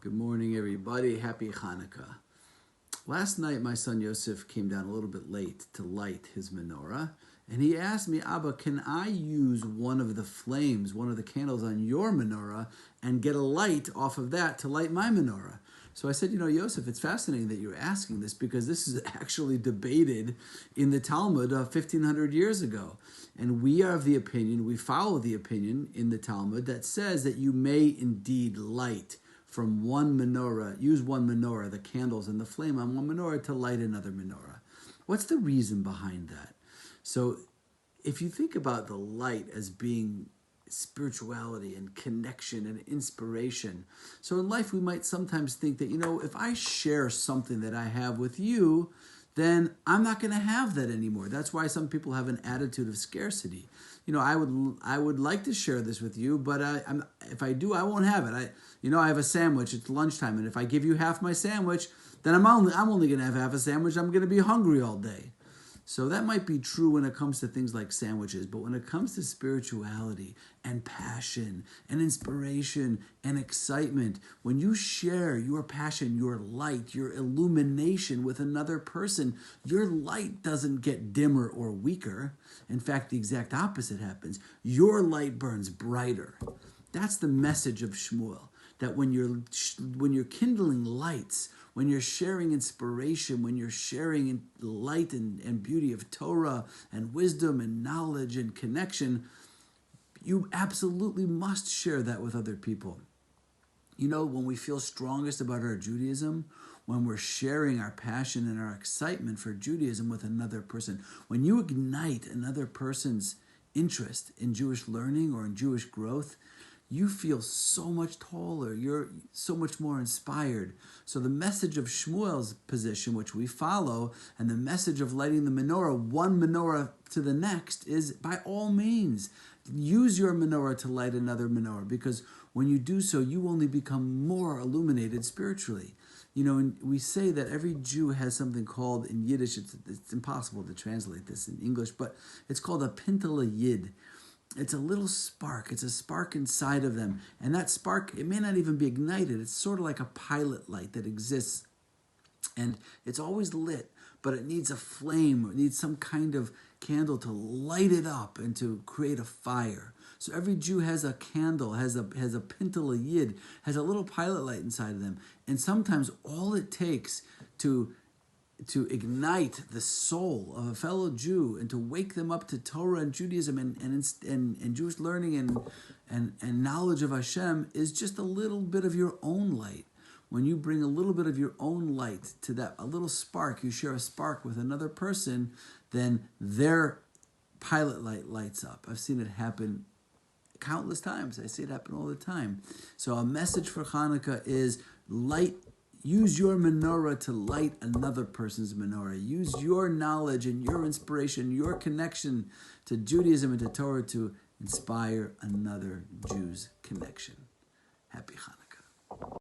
Good morning, everybody. Happy Hanukkah. Last night, my son Yosef came down a little bit late to light his menorah, and he asked me, Abba, can I use one of the flames, one of the candles on your menorah, and get a light off of that to light my menorah? So I said, Yosef, it's fascinating that you're asking this because this is actually debated in the Talmud 1,500 years ago. And we are of the opinion, we follow the opinion in the Talmud that says that you may indeed light from one menorah, use one menorah, the candles and the flame on one menorah to light another menorah. What's the reason behind that? So if you think about the light as being spirituality and connection and inspiration. So in life, we might sometimes think that, if I share something that I have with you, then I'm not going to have that anymore. That's why some people have an attitude of scarcity. I would like to share this with you, but if I do, I won't have it. I have a sandwich. It's lunchtime, and if I give you half my sandwich, then I'm only going to have half a sandwich. I'm going to be hungry all day. So that might be true when it comes to things like sandwiches, but when it comes to spirituality and passion and inspiration and excitement, when you share your passion, your light, your illumination with another person, your light doesn't get dimmer or weaker. In fact, the exact opposite happens. Your light burns brighter. That's the message of Shmuel, that when you're kindling lights, when you're sharing inspiration, when you're sharing light and beauty of Torah and wisdom and knowledge and connection, you absolutely must share that with other people. When we feel strongest about our Judaism, when we're sharing our passion and our excitement for Judaism with another person, when you ignite another person's interest in Jewish learning or in Jewish growth, you feel so much taller, you're so much more inspired. So the message of Shmuel's position, which we follow, and the message of lighting the menorah, one menorah to the next, is by all means, use your menorah to light another menorah, because when you do so, you only become more illuminated spiritually. And we say that every Jew has something called, in Yiddish, it's impossible to translate this in English, but it's called a pintele yid. It's a little spark. It's a spark inside of them. And that spark, it may not even be ignited. It's sort of like a pilot light that exists. And it's always lit, but it needs a flame. It needs some kind of candle to light it up and to create a fire. So every Jew has a candle, has a pintele yid, has a little pilot light inside of them. And sometimes all it takes to ignite the soul of a fellow Jew and to wake them up to Torah and Judaism and Jewish learning and knowledge of Hashem is just a little bit of your own light. When you bring a little bit of your own light to that, a little spark, you share a spark with another person, then their pilot light lights up. I've seen it happen countless times. I see it happen all the time. So a message for Hanukkah is use your menorah to light another person's menorah. Use your knowledge and your inspiration, your connection to Judaism and to Torah to inspire another Jew's connection. Happy Hanukkah.